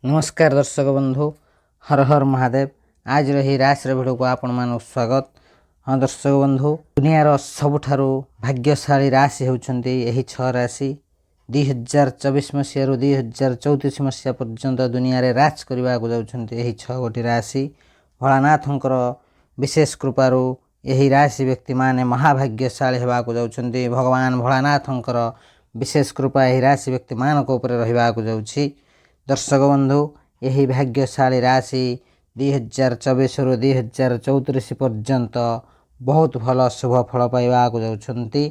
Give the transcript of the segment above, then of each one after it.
नमस्कार दर्शक बंधु, हर हर महादेव। आज रही राशि भिडियो को आपण मानक स्वागत। हाँ दर्शक बंधु, दुनियार सबुठारु भाग्यशाली राशि होउछन्ति एही 6 राशि। 2024 मसीह 2034 मसीहा पर्यंत दुनिया रे राज करबा को जाउछन्ति एही 6 गोटी राशि। भोलानाथंकर विशेष कृपारु एही राशि व्यक्ति माने महाभाग्यशाली हेबा को जाउछन्ति। भगवान भोलानाथंकर विशेष कृपा एही राशि व्यक्ति मानक ऊपर रहिबा को जाउछि। दर्शक बंधु, यही भाग्यशाली राशि 2024 रु 2034 पर्यंत बहुत भल शुभ फल पाइबा को जाउछन्ति।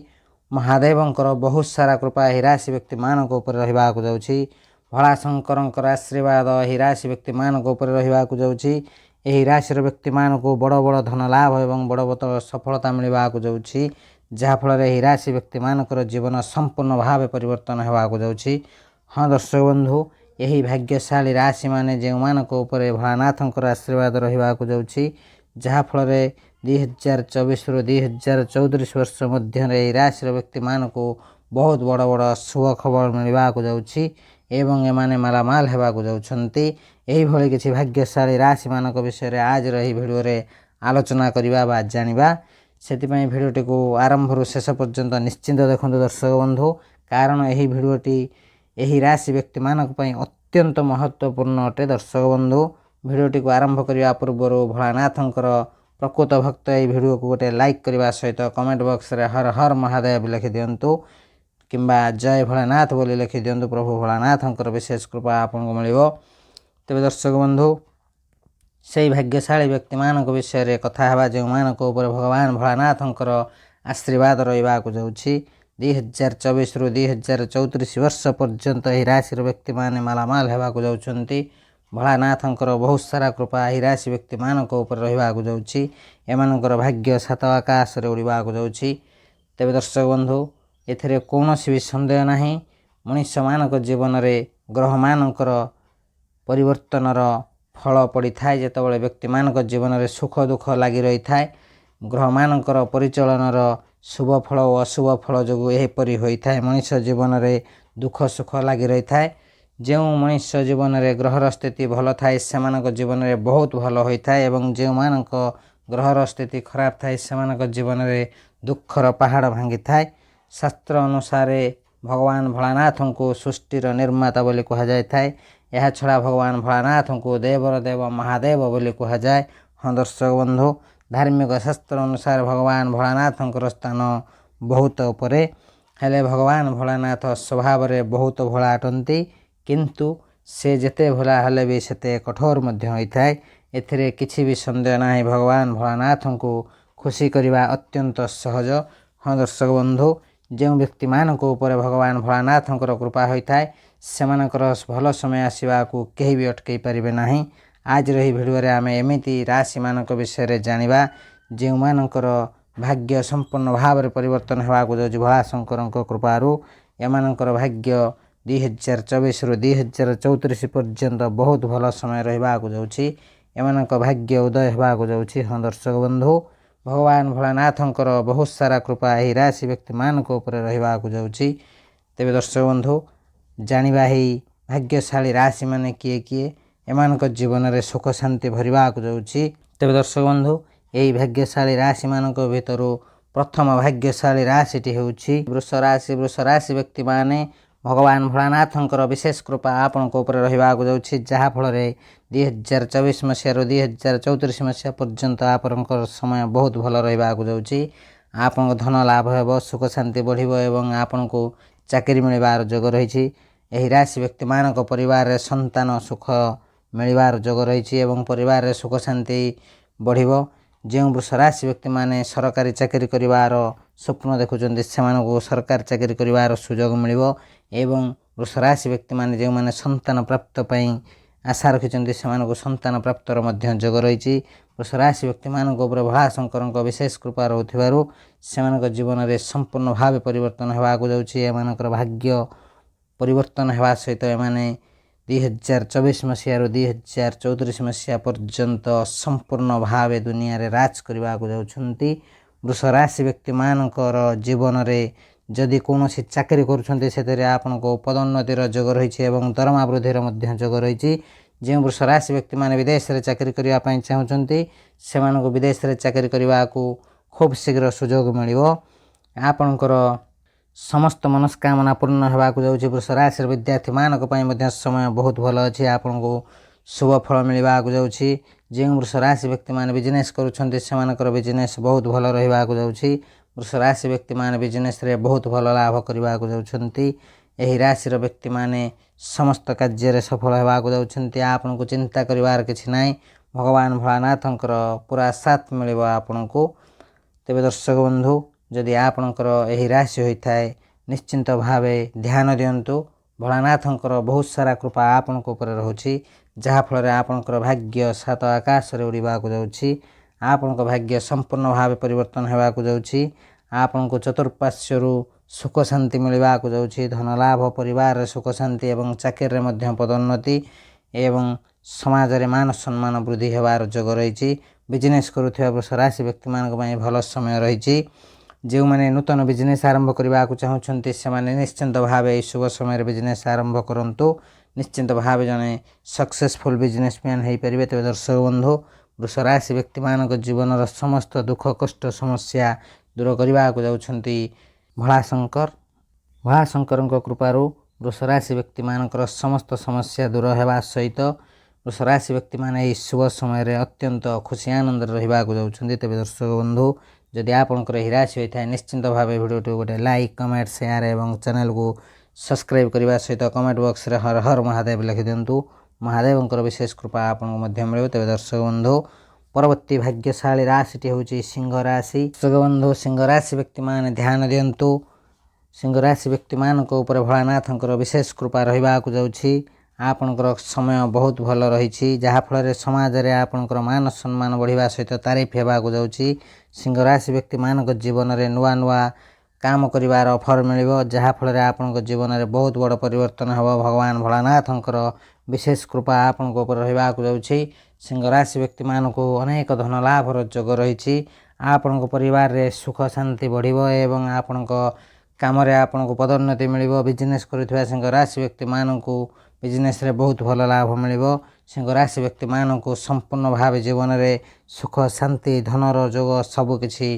महादेवंकर बहुत सारा कृपा एही राशि व्यक्ति मानक ऊपर रहिबा को जाउछि। भोला शंकरंकर आशीर्वाद एही राशि व्यक्ति मानक ऊपर रहिबा को जाउछि। एही राशि व्यक्ति मानक बड़ बड़ धन लाभ एवं बड़ बड़ सफलता मिलबा को जाउछि, जहा फल एही राशि व्यक्ति मानकर जीवन संपूर्ण भाव परिवर्तन हेबा को जाउछि। हाँ दर्शक बंधु, यही भाग्यशाली राशि माने जो मानक ऊपर भोलानाथंकर आशीर्वाद रहिबा को जाउछि, जहा फल 2024 रु 2034 वर्ष मध्य राशि व्यक्ति मानक बहुत बड़ बड़ शुभ खबर मिलबा को जाउछि एवं एमाने मालामाल हेबा को जाउछन्ति। एही भली किछि भाग्यशाली राशि मानक विषय रे आज रही वीडियो रे आलोचना करिबा बा जानिबा। सेतिपई वीडियोटी को आरंभ रु शेष पर्यंत निश्चिंत देखंतु दर्शक बंधु, कारण एही वीडियोटी एही राशि व्यक्ति मानक पई अत्यंत महत्वपूर्ण अटे। दर्शक बंधु, वीडियोटी को आरंभ करिया पूर्व भोलानाथंकर प्रकृत भक्त एही वीडियो को गोटे लाइक करबा सहित कमेंट बॉक्स रे हर हर महादेव लिखि दियंतु किंबा जय भोलानाथ बोली लिखि दियंतु। प्रभु भोलानाथंकर विशेष कृपा आपनको मिलिबो। तेबे दर्शक बंधु, सेही भाग्यशाली व्यक्ति मानक विषय रे कथा हेबा जे मानक ऊपर भगवान भोलानाथंकर आशीर्वाद रहिबा को जाउछि। 2024 रु 2034 वर्ष पर्यंत एही राशि व्यक्ति माने मालामाल हेबा को जाउछन्ति। भोलानाथंकर बहुत सारा कृपा एही राशि व्यक्ति मानक ऊपर रहिबा को जाउछि। एमानकर भाग्य सात आकाश रे उड़िबा को जाउछि। तेबे दर्शक बंधु, एथिरे कोनोसी भी संदेह नाही, मनुष्य मानक जीवन रे ग्रह मानकर परिवर्तनर फल पड़ी थाए। जेतेबेले व्यक्ति मानक जीवन रे सुख दुख लागि रही थाए, ग्रह मानकर परिचालनर शुभ फल और अशुभ फल जो एपरी होता है। मनुष्य जीवन में दुख सुख लगी रही थाए। जो मनुष्य जीवन में ग्रहर स्थिति भल थाए से जीवन में बहुत भल होता है एवं जो मानक ग्रहर स्थिति खराब थाए से जीवन में दुखर पहाड़ भांगी थाए। शास्त्र अनुसार भगवान भोलानाथ को सृष्टिर निर्माता बोली कहा जाए। यह छड़ा भगवान भोलानाथ को देवर देव महादेव बोली कहा जाए। हाँ दर्शक बंधु, धार्मिक शास्त्र अनुसार भगवान भोलानाथंकर स्थान बहुत उपरे, हेले भगवान भोलानाथ स्वभाव रे बहुत भोला अटंती, किंतु से जेते भोला हेले भी सेते कठोर मध्य होइथाए। एथिरे किछि भी संदेह नाही, भगवान भोलानाथ को खुशी करिबा अत्यंत सहज। हाँ दर्शक बंधु, जो व्यक्ति मानक ऊपर भगवान भोलानाथंकर कृपा होइथाए सेमानकर भल समय आसीबा को केही भी अटकई परिबे नाही। आज रही वीडियो रे आमे एमिति राशि मानक विषय रे जानिबा जे मानकर भाग्य संपूर्ण भाव रे परिवर्तन हेबा को जाउछि। भोला शंकरଙ୍କ कृपारु एमानकर भाग्य 2024 रु 2034 पर्यंत बहुत भल समय रहिबा को जाउछि। एमानक भाग्य उदय हेबा को जाउछि। हाँ दर्शक बंधु, भगवान भोलानाथंकर बहुत सारा कृपा एही राशि व्यक्ति मानक ऊपर रहिबा को जाउछि। तेबे दर्शक बंधु, जानिबा ही भाग्यशाली राशि माने किए किए एमानक जीवन में सुख शांति भरवा को जाउछि। तेबे दर्शक बंधु, यही भाग्यशाली राशि मानक भितरु प्रथम भाग्यशाली राशिटी हेउछि वृष राशि। वृष राशि व्यक्ति माने भगवान भोलानाथंकर विशेष कृपा आपनक ऊपर रहिबा को जाउछि, जहा फल 2024 मसीह रु 2034 मसीहा पर्यंत आपनकर समय बहुत भल रहिबा को जाउछि। आपनक धन लाभ हेबो, सुख शांति बढ़िबो एवं आपनको चाकरी मिलबार योग रहिछि। एही राशि व्यक्ति मानक परिवार रे संतान सुख मिलबार योग रही एवं परिवार रे सुख शांति बढ़िबो। जो वृष राशि व्यक्ति माने सरकारी चाकरी करिवार स्वप्न देखुचंती सेमानकु सरकारी चाकरी करिवार सुयोग मिलिबो एवं वृष राशि व्यक्ति माने जो माने संतान प्राप्त पई आशा रखिचंती सेमानकु संतान प्राप्तर मध्य योग रही। वृष राशि व्यक्ति मानक ऊपर भोला शंकरଙ୍କ विशेष कृपा रहउथिबारु सेमानक जीवन रे संपूर्ण भाव परिवर्तन हेबा को जाउछि। एमानकर भाग्य परिवर्तन हेबा सहित एमाने 2024 मसीह रु 2034 मसीहा पर्यंत संपूर्ण भावे दुनिया रे राज करबा को जाउछन्ति। वृष राशि व्यक्ति मानकर जीवन रे जदि कोनोसी चाकरी करूछन्ति सेतरे आपनको पदोन्नतिर योग रहिछि एवं दरमा वृद्धिर मध्य योग रहिछि। ଯେଉଁ ବୃଷ ରାଶି ବ୍ୟକ୍ତିମାନେ ବିଦେଶରେ ଚାକିରି କରିବା ପାଇଁ ଚାହୁଁଛନ୍ତି ସେମାନଙ୍କୁ ବିଦେଶରେ ଚାକିରି କରିବାକୁ ଖୁବ୍ ଶୀଘ୍ର ସୁଯୋଗ ମିଳିବ। ଆପଣଙ୍କର ସମସ୍ତ ମନସ୍କାମନା ପୂର୍ଣ୍ଣ ହେବାକୁ ଯାଉଛି। ବୃଷ ରାଶିର ବିଦ୍ୟାର୍ଥୀମାନଙ୍କ ପାଇଁ ମଧ୍ୟ ସମୟ ବହୁତ ଭଲ ଅଛି। ଆପଣଙ୍କୁ ଶୁଭ ଫଳ ମିଳିବାକୁ ଯାଉଛି। ଯେଉଁ ବୃଷ ରାଶି ବ୍ୟକ୍ତିମାନେ ବିଜନେସ୍ କରୁଛନ୍ତି ସେମାନଙ୍କର ବିଜନେସ୍ ବହୁତ ଭଲ ରହିବାକୁ ଯାଉଛି। ବୃଷ ରାଶି ବ୍ୟକ୍ତିମାନେ ବିଜନେସ୍ରେ ବହୁତ ଭଲ ଲାଭ କରିବାକୁ ଯାଉଛନ୍ତି। ଏହି ରାଶିର ବ୍ୟକ୍ତିମାନେ ସମସ୍ତ କାର୍ଯ୍ୟରେ ସଫଳ ହେବାକୁ ଯାଉଛନ୍ତି। ଆପଣଙ୍କୁ ଚିନ୍ତା କରିବାର କିଛି ନାହିଁ। ଭଗବାନ ଭୋଳାନାଥଙ୍କର ପୁରା ସାଥ ମିଳିବ ଆପଣଙ୍କୁ। ତେବେ ଦର୍ଶକ ବନ୍ଧୁ, ଯଦି ଆପଣଙ୍କର ଏହି ରାଶି ହୋଇଥାଏ ନିଶ୍ଚିନ୍ତ ଭାବେ ଧ୍ୟାନ ଦିଅନ୍ତୁ। ଭୋଳାନାଥଙ୍କର ବହୁତ ସାରା କୃପା ଆପଣଙ୍କ ଉପରେ ରହୁଛି, ଯାହାଫଳରେ ଆପଣଙ୍କର ଭାଗ୍ୟ ସାତ ଆକାଶରେ ଉଡ଼ିବାକୁ ଯାଉଛି। ଆପଣଙ୍କ ଭାଗ୍ୟ ସମ୍ପୂର୍ଣ୍ଣ ଭାବେ ପରିବର୍ତ୍ତନ ହେବାକୁ ଯାଉଛି। ଆପଣଙ୍କୁ ଚତୁଃପାର୍ଶ୍ୱରୁ ସୁଖ ଶାନ୍ତି ମିଳିବାକୁ ଯାଉଛି। ଧନ ଲାଭ, ପରିବାରରେ ସୁଖ ଶାନ୍ତି ଏବଂ ଚାକିରିରେ ମଧ୍ୟ ପଦୋନ୍ନତି ଏବଂ ସମାଜରେ ମାନ ସମ୍ମାନ ବୃଦ୍ଧି ହେବାର ଯୋଗ ରହିଛି। ବିଜନେସ୍ କରୁଥିବା ବୃଷ ରାଶି ବ୍ୟକ୍ତିମାନଙ୍କ ପାଇଁ ଭଲ ସମୟ ରହିଛି। ଯେଉଁମାନେ ନୂତନ ବିଜନେସ୍ ଆରମ୍ଭ କରିବାକୁ ଚାହୁଁଛନ୍ତି ସେମାନେ ନିଶ୍ଚିନ୍ତ ଭାବେ ଏହି ଶୁଭ ସମୟରେ ବିଜନେସ୍ ଆରମ୍ଭ କରନ୍ତୁ। ନିଶ୍ଚିନ୍ତ ଭାବେ ଜଣେ ସକ୍ସେସଫୁଲ୍ ବିଜନେସମ୍ୟାନ୍ ହୋଇପାରିବେ। ତେବେ ଦର୍ଶକ ବନ୍ଧୁ, ବୃଷ ରାଶି ବ୍ୟକ୍ତିମାନଙ୍କ ଜୀବନର ସମସ୍ତ ଦୁଃଖ କଷ୍ଟ ସମସ୍ୟା ଦୂର କରିବାକୁ ଯାଉଛନ୍ତି ଭୋଳାଶଙ୍କର। ଭୋଳାଶଙ୍କରଙ୍କ କୃପାରୁ ବୃଷ ରାଶି ବ୍ୟକ୍ତିମାନଙ୍କର ସମସ୍ତ ସମସ୍ୟା ଦୂର ହେବା ସହିତ ବୃଷ ରାଶି ବ୍ୟକ୍ତିମାନେ ଏହି ଶୁଭ ସମୟରେ ଅତ୍ୟନ୍ତ ଖୁସି ଆନନ୍ଦରେ ରହିବାକୁ ଯାଉଛନ୍ତି। ତେବେ ଦର୍ଶକ ବନ୍ଧୁ, ଯଦି ଆପଣଙ୍କର ଏହି ରାଶି ହୋଇଥାଏ ନିଶ୍ଚିନ୍ତ ଭାବେ ଭିଡ଼ିଓଟିକୁ ଗୋଟେ ଲାଇକ୍, କମେଣ୍ଟ, ସେୟାର ଏବଂ ଚ୍ୟାନେଲକୁ ସବସ୍କ୍ରାଇବ୍ କରିବା ସହିତ କମେଣ୍ଟ ବକ୍ସରେ ହର ହର ମହାଦେବ ଲେଖିଦିଅନ୍ତୁ। ମହାଦେବଙ୍କର ବିଶେଷ କୃପା ଆପଣଙ୍କୁ ମଧ୍ୟ ମିଳିବ। ତେବେ ଦର୍ଶକ ବନ୍ଧୁ, ପରବର୍ତ୍ତୀ ଭାଗ୍ୟଶାଳୀ ରାଶିଟି ହେଉଛି ସିଂହ ରାଶି। ଦର୍ଶକ ବନ୍ଧୁ, ସିଂହ ରାଶି ବ୍ୟକ୍ତିମାନେ ଧ୍ୟାନ ଦିଅନ୍ତୁ। ସିଂହ ରାଶି ବ୍ୟକ୍ତିମାନଙ୍କ ଉପରେ ଭୋଳାନାଥଙ୍କର ବିଶେଷ କୃପା ରହିବାକୁ ଯାଉଛି। ଆପଣଙ୍କର ସମୟ ବହୁତ ଭଲ ରହିଛି, ଯାହାଫଳରେ ସମାଜରେ ଆପଣଙ୍କର ମାନ ସମ୍ମାନ ବଢ଼ିବା ସହିତ ତାରିଫ ହେବାକୁ ଯାଉଛି। ସିଂହ ରାଶି ବ୍ୟକ୍ତିମାନଙ୍କ ଜୀବନରେ ନୂଆ ନୂଆ କାମ କରିବାର ଅଫର୍ ମିଳିବ, ଯାହାଫଳରେ ଆପଣଙ୍କ ଜୀବନରେ ବହୁତ ବଡ଼ ପରିବର୍ତ୍ତନ ହେବ। ଭଗବାନ ଭୋଳାନାଥଙ୍କର ବିଶେଷ କୃପା ଆପଣଙ୍କ ଉପରେ ରହିବାକୁ ଯାଉଛି। ସିଂହ ରାଶି ବ୍ୟକ୍ତିମାନଙ୍କୁ ଅନେକ ଧନ ଲାଭର ଯୋଗ ରହିଛି। ଆପଣଙ୍କ ପରିବାରରେ ସୁଖ ଶାନ୍ତି ବଢ଼ିବ ଏବଂ ଆପଣଙ୍କ କାମରେ ଆପଣଙ୍କୁ ପଦୋନ୍ନତି ମିଳିବ। ବିଜନେସ୍ କରୁଥିବା ସିଂହ ରାଶି ବ୍ୟକ୍ତିମାନଙ୍କୁ ବିଜନେସ୍ରେ ବହୁତ ଭଲ ଲାଭ ମିଳିବ। ସିଂହ ରାଶି ବ୍ୟକ୍ତିମାନଙ୍କୁ ସମ୍ପୂର୍ଣ୍ଣ ଭାବେ ଜୀବନରେ ସୁଖ ଶାନ୍ତି ଧନର ଯୋଗ ସବୁକିଛି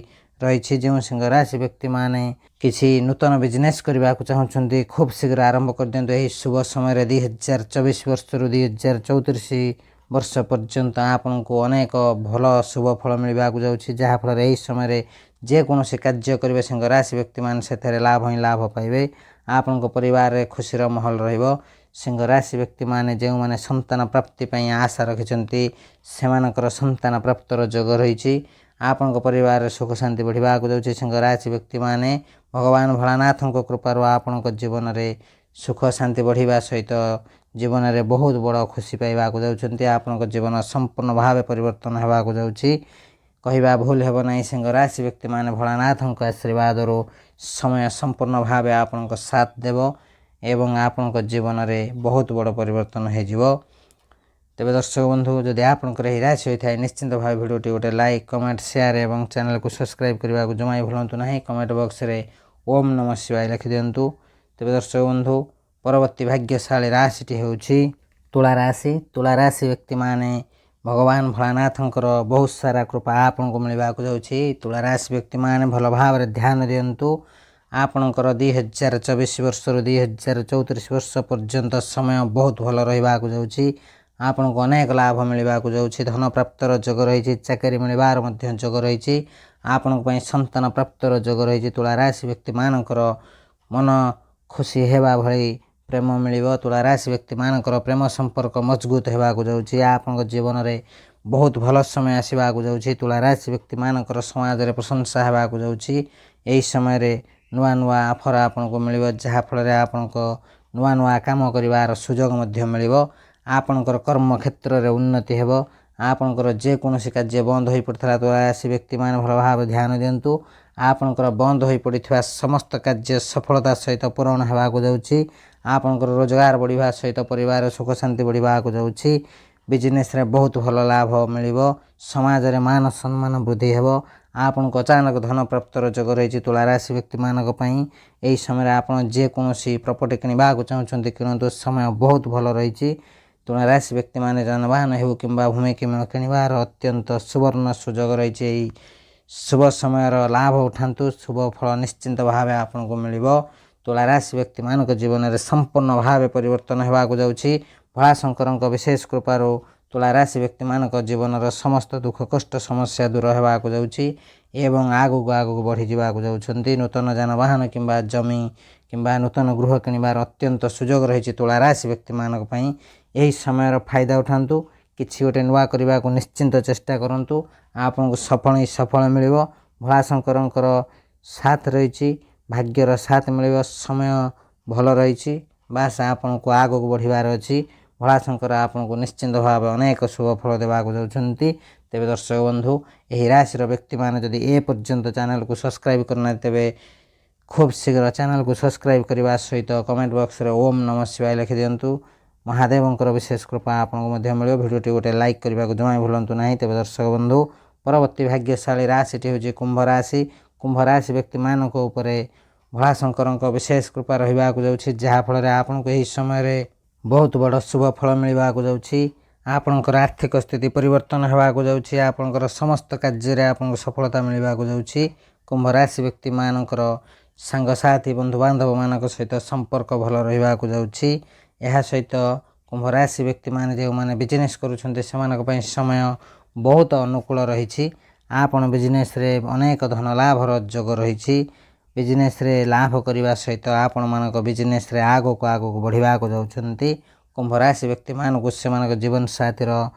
ରହିଛି। ଯେଉଁ ସିଂହ ରାଶି ବ୍ୟକ୍ତିମାନେ କିଛି ନୂତନ ବିଜନେସ୍ କରିବାକୁ ଚାହୁଁଛନ୍ତି ଖୁବ୍ ଶୀଘ୍ର ଆରମ୍ଭ କରିଦିଅନ୍ତୁ। ଏହି ଶୁଭ ସମୟରେ 2024 ବର୍ଷରୁ 2034 ବର୍ଷ ପର୍ଯ୍ୟନ୍ତ ଆପଣଙ୍କୁ ଅନେକ ଭଲ ଶୁଭ ଫଳ ମିଳିବାକୁ ଯାଉଛି, ଯାହାଫଳରେ ଏହି ସମୟରେ ଯେକୌଣସି କାର୍ଯ୍ୟ କରିବେ ସିଂହ ରାଶି ବ୍ୟକ୍ତିମାନେ ସେଥିରେ ଲାଭ ହିଁ ଲାଭ ପାଇବେ। ଆପଣଙ୍କ ପରିବାରରେ ଖୁସିର ମାହୋଲ ରହିବ। ସିଂହ ରାଶି ବ୍ୟକ୍ତିମାନେ ଯେଉଁମାନେ ସନ୍ତାନ ପ୍ରାପ୍ତି ପାଇଁ ଆଶା ରଖିଛନ୍ତି ସେମାନଙ୍କର ସନ୍ତାନ ପ୍ରାପ୍ତର ଯୋଗ ରହିଛି। ଆପଣଙ୍କ ପରିବାରରେ ସୁଖ ଶାନ୍ତି ବଢ଼ିବାକୁ ଯାଉଛି। ସିଂହ ରାଶି ବ୍ୟକ୍ତିମାନେ ଭଗବାନ ଭୋଳାନାଥଙ୍କ କୃପାରୁ ଆପଣଙ୍କ ଜୀବନରେ ସୁଖ ଶାନ୍ତି ବଢ଼ିବା ସହିତ ଜୀବନରେ ବହୁତ ବଡ଼ ଖୁସି ପାଇବାକୁ ଯାଉଛନ୍ତି। ଆପଣଙ୍କ ଜୀବନ ସମ୍ପୂର୍ଣ୍ଣ ଭାବେ ପରିବର୍ତ୍ତନ ହେବାକୁ ଯାଉଛି। କହିବା ଭୁଲ ହେବ ନାହିଁ, ସିଂହ ରାଶି ବ୍ୟକ୍ତିମାନେ ଭୋଳାନାଥଙ୍କ ଆଶୀର୍ବାଦରୁ ସମୟ ସମ୍ପୂର୍ଣ୍ଣ ଭାବେ ଆପଣଙ୍କ ସାଥ ଦେବ ଏବଂ ଆପଣଙ୍କ ଜୀବନରେ ବହୁତ ବଡ଼ ପରିବର୍ତ୍ତନ ହୋଇଯିବ। ତେବେ ଦର୍ଶକ ବନ୍ଧୁ, ଯଦି ଆପଣଙ୍କର ଏହି ରାଶି ହୋଇଥାଏ ନିଶ୍ଚିନ୍ତ ଭାବେ ଭିଡ଼ିଓଟି ଗୋଟେ ଲାଇକ୍, କମେଣ୍ଟ, ସେୟାର ଏବଂ ଚ୍ୟାନେଲକୁ ସବସ୍କ୍ରାଇବ୍ କରିବାକୁ ଜମା ଭୁଲନ୍ତୁ ନାହିଁ। କମେଣ୍ଟ ବକ୍ସରେ ଓମ୍ ନମଃ ଶିବାୟ ଲେଖିଦିଅନ୍ତୁ। ତେବେ ଦର୍ଶକ ବନ୍ଧୁ, ପରବର୍ତ୍ତୀ ଭାଗ୍ୟଶାଳୀ ରାଶିଟି ହେଉଛି ତୁଳା ରାଶି। ତୁଳା ରାଶି ବ୍ୟକ୍ତିମାନେ ଭଗବାନ ଭୋଳାନାଥଙ୍କର ବହୁତ ସାରା କୃପା ଆପଣଙ୍କୁ ମିଳିବାକୁ ଯାଉଛି। ତୁଳା ରାଶି ବ୍ୟକ୍ତିମାନେ ଭଲ ଭାବରେ ଧ୍ୟାନ ଦିଅନ୍ତୁ। ଆପଣଙ୍କର 2024 ବର୍ଷରୁ 2034 ବର୍ଷ ପର୍ଯ୍ୟନ୍ତ ସମୟ ବହୁତ ଭଲ ରହିବାକୁ ଯାଉଛି। ଆପଣଙ୍କୁ ଅନେକ ଲାଭ ମିଳିବାକୁ ଯାଉଛି। ଧନ ପ୍ରାପ୍ତର ଯୋଗ ରହିଛି। ଚାକିରି ମିଳିବାର ମଧ୍ୟ ଯୋଗ ରହିଛି। ଆପଣଙ୍କ ପାଇଁ ସନ୍ତାନ ପ୍ରାପ୍ତର ଯୋଗ ରହିଛି। ତୁଳା ରାଶି ବ୍ୟକ୍ତିମାନଙ୍କର ମନ ଖୁସି ହେବା ଭଳି ପ୍ରେମ ମିଳିବ। ତୁଳା ରାଶି ବ୍ୟକ୍ତିମାନଙ୍କର ପ୍ରେମ ସମ୍ପର୍କ ମଜବୁତ ହେବାକୁ ଯାଉଛି। ଆପଣଙ୍କ ଜୀବନରେ ବହୁତ ଭଲ ସମୟ ଆସିବାକୁ ଯାଉଛି। ତୁଳା ରାଶି ବ୍ୟକ୍ତିମାନଙ୍କର ସମାଜରେ ପ୍ରଶଂସା ହେବାକୁ ଯାଉଛି। ଏହି ସମୟରେ ନୂଆ ନୂଆ ଅଫର୍ ଆପଣଙ୍କୁ ମିଳିବ, ଯାହାଫଳରେ ଆପଣଙ୍କ ନୂଆ ନୂଆ କାମ କରିବାର ସୁଯୋଗ ମଧ୍ୟ ମିଳିବ। ଆପଣଙ୍କର କର୍ମକ୍ଷେତ୍ରରେ ଉନ୍ନତି ହେବ। ଆପଣଙ୍କର ଯେକୌଣସି କାର୍ଯ୍ୟ ବନ୍ଦ ହୋଇପଡ଼ିଥିଲା ତୁଳା ରାଶି ବ୍ୟକ୍ତିମାନେ ଭଲ ଭାବେ ଧ୍ୟାନ ଦିଅନ୍ତୁ। ଆପଣଙ୍କର ବନ୍ଦ ହୋଇପଡ଼ିଥିବା ସମସ୍ତ କାର୍ଯ୍ୟ ସଫଳତା ସହିତ ପୂରଣ ହେବାକୁ ଯାଉଛି। ଆପଣଙ୍କର ରୋଜଗାର ବଢ଼ିବା ସହିତ ପରିବାର ସୁଖ ଶାନ୍ତି ବଢ଼ିବାକୁ ଯାଉଛି। ବିଜନେସ୍ରେ ବହୁତ ଭଲ ଲାଭ ମିଳିବ। ସମାଜରେ ମାନ ସମ୍ମାନ ବୃଦ୍ଧି ହେବ। ଆପଣଙ୍କୁ ଅଚାନକ ଧନ ପ୍ରାପ୍ତର ଯୋଗ ରହିଛି। ତୁଳା ରାଶି ବ୍ୟକ୍ତିମାନଙ୍କ ପାଇଁ ଏହି ସମୟରେ ଆପଣ ଯେକୌଣସି ପ୍ରପର୍ଟି କିଣିବାକୁ ଚାହୁଁଛନ୍ତି କିଣନ୍ତୁ, ସମୟ ବହୁତ ଭଲ ରହିଛି। ତୁଳା ରାଶି ବ୍ୟକ୍ତିମାନେ ଯାନବାହନ ହେଉ କିମ୍ବା ଭୂମି କିଣିବାର ଅତ୍ୟନ୍ତ ସୁବର୍ଣ୍ଣ ସୁଯୋଗ ରହିଛି। ଏହି ଶୁଭ ସମୟର ଲାଭ ଉଠାନ୍ତୁ। ଶୁଭ ଫଳ ନିଶ୍ଚିନ୍ତ ଭାବେ ଆପଣଙ୍କୁ ମିଳିବ। ତୁଳା ରାଶି ବ୍ୟକ୍ତିମାନଙ୍କ ଜୀବନରେ ସମ୍ପୂର୍ଣ୍ଣ ଭାବେ ପରିବର୍ତ୍ତନ ହେବାକୁ ଯାଉଛି। ଭୋଳାଶଙ୍କରଙ୍କ ବିଶେଷ କୃପାରୁ ତୁଳା ରାଶି ବ୍ୟକ୍ତିମାନଙ୍କ ଜୀବନର ସମସ୍ତ ଦୁଃଖ କଷ୍ଟ ସମସ୍ୟା ଦୂର ହେବାକୁ ଯାଉଛି ଏବଂ ଆଗକୁ ବଢ଼ିଯିବାକୁ ଯାଉଛନ୍ତି। ନୂତନ ଯାନବାହନ କିମ୍ବା ଜମି କିମ୍ବା ନୂତନ ଗୃହ କିଣିବାର ଅତ୍ୟନ୍ତ ସୁଯୋଗ ରହିଛି ତୁଳା ରାଶି ବ୍ୟକ୍ତିମାନଙ୍କ ପାଇଁ। ଏହି ସମୟର ଫାଇଦା ଉଠାନ୍ତୁ। କିଛି ଗୋଟେ ନୂଆ କରିବାକୁ ନିଶ୍ଚିନ୍ତ ଚେଷ୍ଟା କରନ୍ତୁ। ଆପଣଙ୍କୁ ସଫଳ ମିଳିବ। ଭୋଳାଶଙ୍କରଙ୍କର ସାଥ ରହିଛି, ଭାଗ୍ୟର ସାଥ ମିଳିବ। ସମୟ ଭଲ ରହିଛି। ବାସ୍ ଆପଣଙ୍କୁ ଆଗକୁ ବଢ଼ିବାର ଅଛି। ଭୋଳାଶଙ୍କର ଆପଣଙ୍କୁ ନିଶ୍ଚିନ୍ତ ଭାବେ ଅନେକ ଶୁଭ ଫଳ ଦେବାକୁ ଯାଉଛନ୍ତି। ତେବେ ଦର୍ଶକ ବନ୍ଧୁ, ଏହି ରାଶିର ବ୍ୟକ୍ତିମାନେ ଯଦି ପର୍ଯ୍ୟନ୍ତ ଚ୍ୟାନେଲକୁ ସବସ୍କ୍ରାଇବ୍ କରିନାହାନ୍ତି ତେବେ ଖୁବ୍ ଶୀଘ୍ର ଚ୍ୟାନେଲକୁ ସବସ୍କ୍ରାଇବ୍ କରିବା ସହିତ କମେଣ୍ଟ ବକ୍ସରେ ଓମ୍ ନମଃ ଶିବାୟ ଲେଖିଦିଅନ୍ତୁ। ମହାଦେବଙ୍କର ବିଶେଷ କୃପା ଆପଣଙ୍କୁ ମଧ୍ୟ ମିଳିବ। ଭିଡ଼ିଓଟି ଗୋଟେ ଲାଇକ୍ କରିବାକୁ ଜମା ଭୁଲନ୍ତୁ ନାହିଁ। ତେବେ ଦର୍ଶକ ବନ୍ଧୁ, ପରବର୍ତ୍ତୀ ଭାଗ୍ୟଶାଳୀ ରାଶିଟି ହେଉଛି କୁମ୍ଭ ରାଶି। କୁମ୍ଭ ରାଶି ବ୍ୟକ୍ତିମାନଙ୍କ ଉପରେ ଭୋଳାଶଙ୍କରଙ୍କ ବିଶେଷ କୃପା ରହିବାକୁ ଯାଉଛି, ଯାହାଫଳରେ ଆପଣଙ୍କୁ ଏହି ସମୟରେ ବହୁତ ବଡ଼ ଶୁଭ ଫଳ ମିଳିବାକୁ ଯାଉଛି। ଆପଣଙ୍କର ଆର୍ଥିକ ସ୍ଥିତି ପରିବର୍ତ୍ତନ ହେବାକୁ ଯାଉଛି। ଆପଣଙ୍କର ସମସ୍ତ କାର୍ଯ୍ୟରେ ଆପଣଙ୍କୁ ସଫଳତା ମିଳିବାକୁ ଯାଉଛି। କୁମ୍ଭ ରାଶି ବ୍ୟକ୍ତିମାନଙ୍କର ସାଙ୍ଗସାଥି ବନ୍ଧୁବାନ୍ଧବମାନଙ୍କ ସହିତ ସମ୍ପର୍କ ଭଲ ରହିବାକୁ ଯାଉଛି। ଏହା ସହିତ କୁମ୍ଭ ରାଶି ବ୍ୟକ୍ତିମାନେ ଯେଉଁମାନେ ବିଜନେସ୍ କରୁଛନ୍ତି ସେମାନଙ୍କ ପାଇଁ ସମୟ ବହୁତ ଅନୁକୂଳ ରହିଛି। ଆପଣ ବିଜନେସ୍ରେ ଅନେକ ଧନ ଲାଭର ଯୋଗ ରହିଛି। ବିଜନେସ୍ରେ ଲାଭ କରିବା ସହିତ ଆପଣମାନଙ୍କ ବିଜନେସ୍ରେ ଆଗକୁ ବଢ଼ିବାକୁ ଯାଉଛନ୍ତି। କୁମ୍ଭ ରାଶି ବ୍ୟକ୍ତିମାନଙ୍କୁ ସେମାନଙ୍କ ଜୀବନସାଥୀର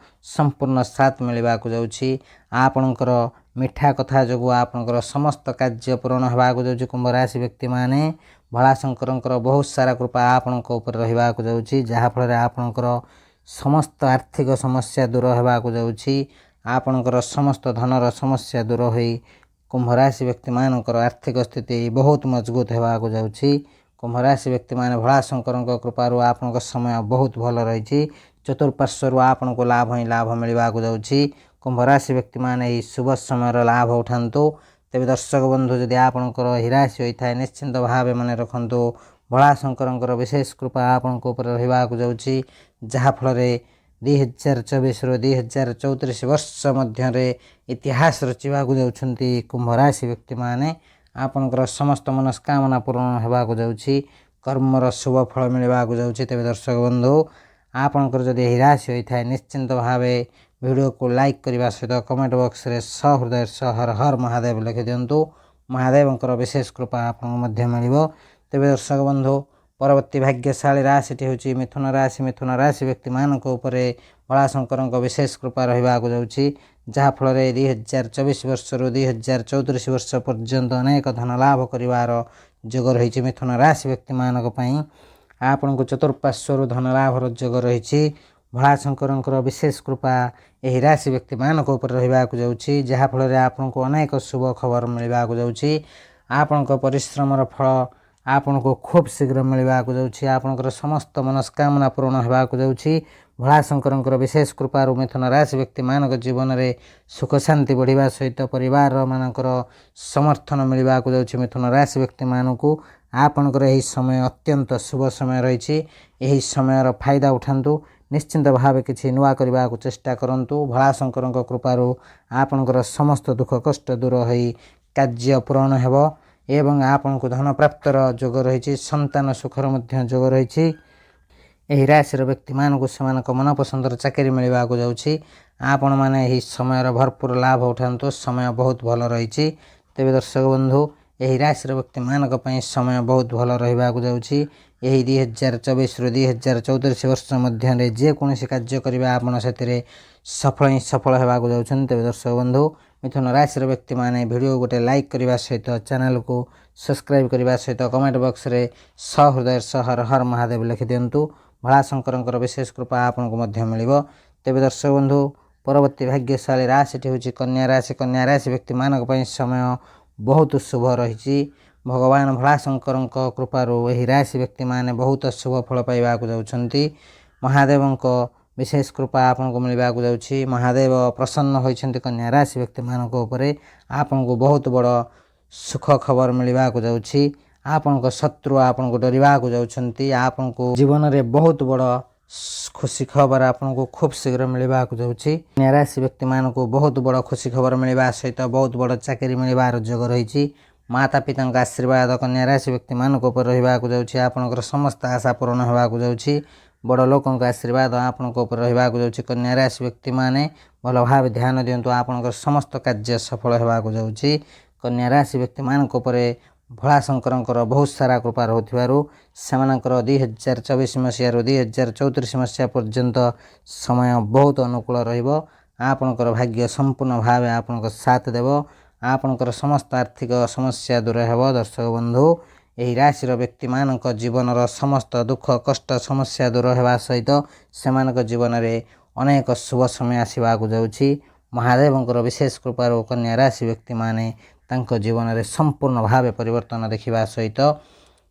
ସମ୍ପୂର୍ଣ୍ଣ ସାଥ ମିଳିବାକୁ ଯାଉଛି। ଆପଣଙ୍କର ମିଠା କଥା ଯୋଗୁଁ ଆପଣଙ୍କର ସମସ୍ତ କାର୍ଯ୍ୟ ପୂରଣ ହେବାକୁ ଯାଉଛି। କୁମ୍ଭ ରାଶି ବ୍ୟକ୍ତିମାନେ ଭୋଳାଶଙ୍କରଙ୍କର ବହୁତ ସାରା କୃପା ଆପଣଙ୍କ ଉପରେ ରହିବାକୁ ଯାଉଛି, ଯାହାଫଳରେ ଆପଣଙ୍କର ସମସ୍ତ ଆର୍ଥିକ ସମସ୍ୟା ଦୂର ହେବାକୁ ଯାଉଛି। ଆପଣଙ୍କର ସମସ୍ତ ଧନର ସମସ୍ୟା ଦୂର ହୋଇ କୁମ୍ଭ ରାଶି ବ୍ୟକ୍ତିମାନଙ୍କର ଆର୍ଥିକ ସ୍ଥିତି ବହୁତ ମଜବୁତ ହେବାକୁ ଯାଉଛି। କୁମ୍ଭ ରାଶି ବ୍ୟକ୍ତିମାନେ ଭୋଳାଶଙ୍କରଙ୍କ କୃପାରୁ ଆପଣଙ୍କ ସମୟ ବହୁତ ଭଲ ରହିଛି। ଚତୁଃପାର୍ଶ୍ୱରୁ ଆପଣଙ୍କୁ ଲାଭ ମିଳିବାକୁ ଯାଉଛି। କୁମ୍ଭ ରାଶି ବ୍ୟକ୍ତିମାନେ ଏହି ଶୁଭ ସମୟର ଲାଭ ଉଠାନ୍ତୁ। ତେବେ ଦର୍ଶକ ବନ୍ଧୁ, ଯଦି ଆପଣଙ୍କର ଏହି ରାଶି ହୋଇଥାଏ ନିଶ୍ଚିନ୍ତ ଭାବେ ମନେ ରଖନ୍ତୁ, ଭୋଳାଶଙ୍କରଙ୍କର ବିଶେଷ କୃପା ଆପଣଙ୍କ ଉପରେ ରହିବାକୁ ଯାଉଛି, ଯାହାଫଳରେ 2024ରୁ 2034 ବର୍ଷ ମଧ୍ୟରେ ଇତିହାସ ରଚିବାକୁ ଯାଉଛନ୍ତି କୁମ୍ଭ ରାଶି ବ୍ୟକ୍ତିମାନେ। ଆପଣଙ୍କର ସମସ୍ତ ମନସ୍କାମନା ପୂରଣ ହେବାକୁ ଯାଉଛି। କର୍ମର ଶୁଭ ଫଳ ମିଳିବାକୁ ଯାଉଛି। ତେବେ ଦର୍ଶକ ବନ୍ଧୁ, ଆପଣଙ୍କର ଯଦି ଏହି ରାଶି ହୋଇଥାଏ ନିଶ୍ଚିନ୍ତ ଭାବେ ଭିଡ଼ିଓକୁ ଲାଇକ୍ କରିବା ସହିତ କମେଣ୍ଟ ବକ୍ସରେ ସହୃଦୟ ସହ ହର ହର ମହାଦେବ ଲେଖିଦିଅନ୍ତୁ। ମହାଦେବଙ୍କର ବିଶେଷ କୃପା ଆପଣଙ୍କୁ ମଧ୍ୟ ମିଳିବ। ତେବେ ଦର୍ଶକ ବନ୍ଧୁ, ପରବର୍ତ୍ତୀ ଭାଗ୍ୟଶାଳୀ ରାଶିଟି ହେଉଛି ମିଥୁନ ରାଶି। ମିଥୁନ ରାଶି ବ୍ୟକ୍ତିମାନଙ୍କ ଉପରେ ଭୋଳାଶଙ୍କରଙ୍କ ବିଶେଷ କୃପା ରହିବାକୁ ଯାଉଛି, ଯାହାଫଳରେ 2024 ବର୍ଷରୁ 2034 ବର୍ଷ ପର୍ଯ୍ୟନ୍ତ ଅନେକ ଧନ ଲାଭ କରିବାର ଯୋଗ ରହିଛି। ମିଥୁନ ରାଶି ବ୍ୟକ୍ତିମାନଙ୍କ ପାଇଁ ଆପଣଙ୍କୁ ଚତୁଃପାର୍ଶ୍ୱରୁ ଧନ ଲାଭର ଯୋଗ ରହିଛି। ଭୋଳାଶଙ୍କରଙ୍କର ବିଶେଷ କୃପା ଏହି ରାଶି ବ୍ୟକ୍ତିମାନଙ୍କ ଉପରେ ରହିବାକୁ ଯାଉଛି, ଯାହାଫଳରେ ଆପଣଙ୍କୁ ଅନେକ ଶୁଭ ଖବର ମିଳିବାକୁ ଯାଉଛି। ଆପଣଙ୍କ ପରିଶ୍ରମର ଫଳ ଆପଣଙ୍କୁ ଖୁବ୍ ଶୀଘ୍ର ମିଳିବାକୁ ଯାଉଛି। ଆପଣଙ୍କର ସମସ୍ତ ମନସ୍କାମନା ପୂରଣ ହେବାକୁ ଯାଉଛି। ଭୋଳାଶଙ୍କରଙ୍କର ବିଶେଷ କୃପାରୁ ମିଥୁନ ରାଶି ବ୍ୟକ୍ତିମାନଙ୍କ ଜୀବନରେ ସୁଖ ଶାନ୍ତି ବଢ଼ିବା ସହିତ ପରିବାରମାନଙ୍କର ସମର୍ଥନ ମିଳିବାକୁ ଯାଉଛି। ମିଥୁନ ରାଶି ବ୍ୟକ୍ତିମାନଙ୍କୁ ଆପଣଙ୍କର ଏହି ସମୟ ଅତ୍ୟନ୍ତ ଶୁଭ ସମୟ ରହିଛି। ଏହି ସମୟର ଫାଇଦା ଉଠାନ୍ତୁ। ନିଶ୍ଚିନ୍ତ ଭାବେ କିଛି ନୂଆ କରିବାକୁ ଚେଷ୍ଟା କରନ୍ତୁ। ଭୋଳାଶଙ୍କରଙ୍କ କୃପାରୁ ଆପଣଙ୍କର ସମସ୍ତ ଦୁଃଖ କଷ୍ଟ ଦୂର ହୋଇ କାର୍ଯ୍ୟ ପୂରଣ ହେବ ଏବଂ ଆପଣଙ୍କୁ ଧନ ପ୍ରାପ୍ତର ଯୋଗ ରହିଛି। ସନ୍ତାନ ସୁଖର ମଧ୍ୟ ଯୋଗ ରହିଛି। ଏହି ରାଶିର ବ୍ୟକ୍ତିମାନଙ୍କୁ ସେମାନଙ୍କ ମନପସନ୍ଦର ଚାକିରି ମିଳିବାକୁ ଯାଉଛି। ଆପଣମାନେ ଏହି ସମୟର ଭରପୁର ଲାଭ ଉଠାନ୍ତୁ। ସମୟ ବହୁତ ଭଲ ରହିଛି। ତେବେ ଦର୍ଶକ ବନ୍ଧୁ, ଏହି ରାଶିର ବ୍ୟକ୍ତିମାନଙ୍କ ପାଇଁ ସମୟ ବହୁତ ଭଲ ରହିବାକୁ ଯାଉଛି। ଏହି 2024ରୁ 2034 ବର୍ଷ ମଧ୍ୟରେ ଯେକୌଣସି କାର୍ଯ୍ୟ କରିବା ଆପଣ ସେଥିରେ ସଫଳ ହେବାକୁ ଯାଉଛନ୍ତି। ତେବେ ଦର୍ଶକ ବନ୍ଧୁ, ମିଥୁନ ରାଶିର ବ୍ୟକ୍ତିମାନେ ଭିଡ଼ିଓ ଗୋଟେ ଲାଇକ୍ କରିବା ସହିତ ଚ୍ୟାନେଲକୁ ସବସ୍କ୍ରାଇବ୍ କରିବା ସହିତ କମେଣ୍ଟ ବକ୍ସରେ ସହୃଦୟ ସହ ହର ହର ମହାଦେବ ଲେଖିଦିଅନ୍ତୁ। ଭୋଳାଶଙ୍କରଙ୍କର ବିଶେଷ କୃପା ଆପଣଙ୍କୁ ମଧ୍ୟ ମିଳିବ। ତେବେ ଦର୍ଶକ ବନ୍ଧୁ, ପରବର୍ତ୍ତୀ ଭାଗ୍ୟଶାଳୀ ରାଶିଟି ହେଉଛି କନ୍ୟା ରାଶି। କନ୍ୟା ରାଶି ବ୍ୟକ୍ତିମାନଙ୍କ ପାଇଁ ସମୟ ବହୁତ ଶୁଭ ରହିଛି। ଭଗବାନ ଭୋଳାଶଙ୍କରଙ୍କ କୃପାରୁ ଏହି ରାଶି ବ୍ୟକ୍ତିମାନେ ବହୁତ ଶୁଭ ଫଳ ପାଇବାକୁ ଯାଉଛନ୍ତି। ମହାଦେବଙ୍କ ବିଶେଷ କୃପା ଆପଣଙ୍କୁ ମିଳିବାକୁ ଯାଉଛି। ମହାଦେବ ପ୍ରସନ୍ନ ହୋଇଛନ୍ତି କନ୍ୟା ରାଶି ବ୍ୟକ୍ତିମାନଙ୍କ ଉପରେ। ଆପଣଙ୍କୁ ବହୁତ ବଡ଼ ସୁଖ ଖବର ମିଳିବାକୁ ଯାଉଛି। ଆପଣଙ୍କ ଶତ୍ରୁ ଆପଣଙ୍କୁ ଡରିବାକୁ ଯାଉଛନ୍ତି। ଆପଣଙ୍କୁ ଜୀବନରେ ବହୁତ ବଡ଼ खुशी खबर आपको खूब शीघ्र मिलवा जाऊँगी। कन्या राशि व्यक्ति मानक बहुत बड़ खुशी खबर मिलवा सहित बहुत बड़ चाकरी मिलवार जोग रही। माता पिता आशीर्वाद कन्या राशि व्यक्ति मानक उपर रहा जाऊँगी। आपणकर समस्त आशा पूरण होगा जाऊँगी। बड़ लोकों आशीर्वाद आपण रहा जाऊँगी। कन्या राशि व्यक्ति मैंने भल भाव ध्यान दिंतु आपणकर समस्त कार्य सफल होगा जाऊँगी। कन्या राशि व्यक्ति मानक भोला शंकर बहुत सारा कृपा रोथिबारु सेमानकर 2024 मसीह 2034 मसीहा पर्यंत समय बहुत अनुकूल रहिबो। आपणकर भाग्य संपूर्ण भाव आपणकर साथ देव। आपणकर समस्त आर्थिक समस्या दूर हेब। दर्शक बंधु यही राशि व्यक्ति मानक जीवन समस्त दुख कष्ट समस्या दूर होगा सहित सेमानक जीवन में अनेक शुभ समय आसवाक जाऊँगी। महादेवंकर विशेष कृपार कन्या राशि व्यक्ति माने तांको जीवन में संपूर्ण भाव परिवर्तन देखा सहित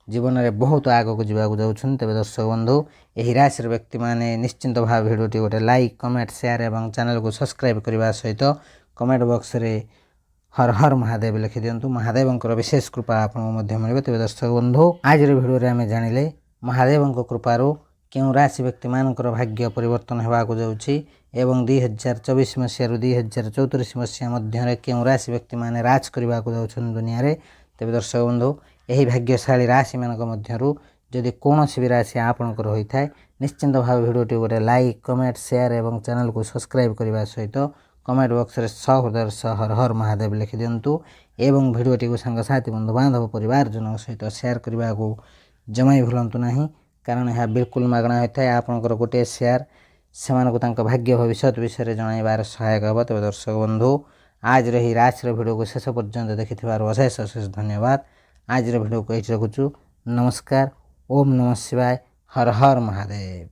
जीवन में बहुत आग को जावाक जाऊँ। तेज दर्शक बंधु यही राशि व्यक्ति माने निश्चिंत भाव भिडियोटी गोटे लाइक कमेंट शेयर और चैनल को सब्सक्राइब करने सहित कमेंट बॉक्स रे हर हर महादेव लिखि दिंतु। महादेवंकर विशेष कृपा आपको मिले। तेज दर्शक बंधु आज भिडियो आम जानिले महादेवंक कृपारू क्यों राशि व्यक्ति मानकर भाग्य परिवर्तन होगा जाऊँगी एवं 2024 मसीह 2034 मसीहा मध्य क्यों राशि व्यक्ति माने राज करने को जाऊँ दुनिया रे। तेज दर्शक बंधु यही भाग्यशाली राशि मान मध्य जदि कौन भी राशि आपणकर होता है निश्चिंत भाव भिडियोटी गोटे लाइक कमेंट शेयर और चैनल को सब्सक्राइब करने सहित कमेंट बॉक्स रे सहृदय हर हर महादेव लिखि दिंतु एवं भिडियोटी को सांगसाथी बंधु बांधव परिवारजन सहित शेयर करने को जमा भूलु ना कारण यह बिल्कुल मागणा होता है। आपणकर गोटे शेयर से भाग्य भविष्य विषय जनइबार सहायक हे। तेज दर्शक बंधु आज रही राशि भिडियो को शेष पर्यंत देखि अशेष अशेष धन्यवाद। आज भिडियो को ये रखुचु। नमस्कार। ओम नमः शिवाय। हर हर महादेव।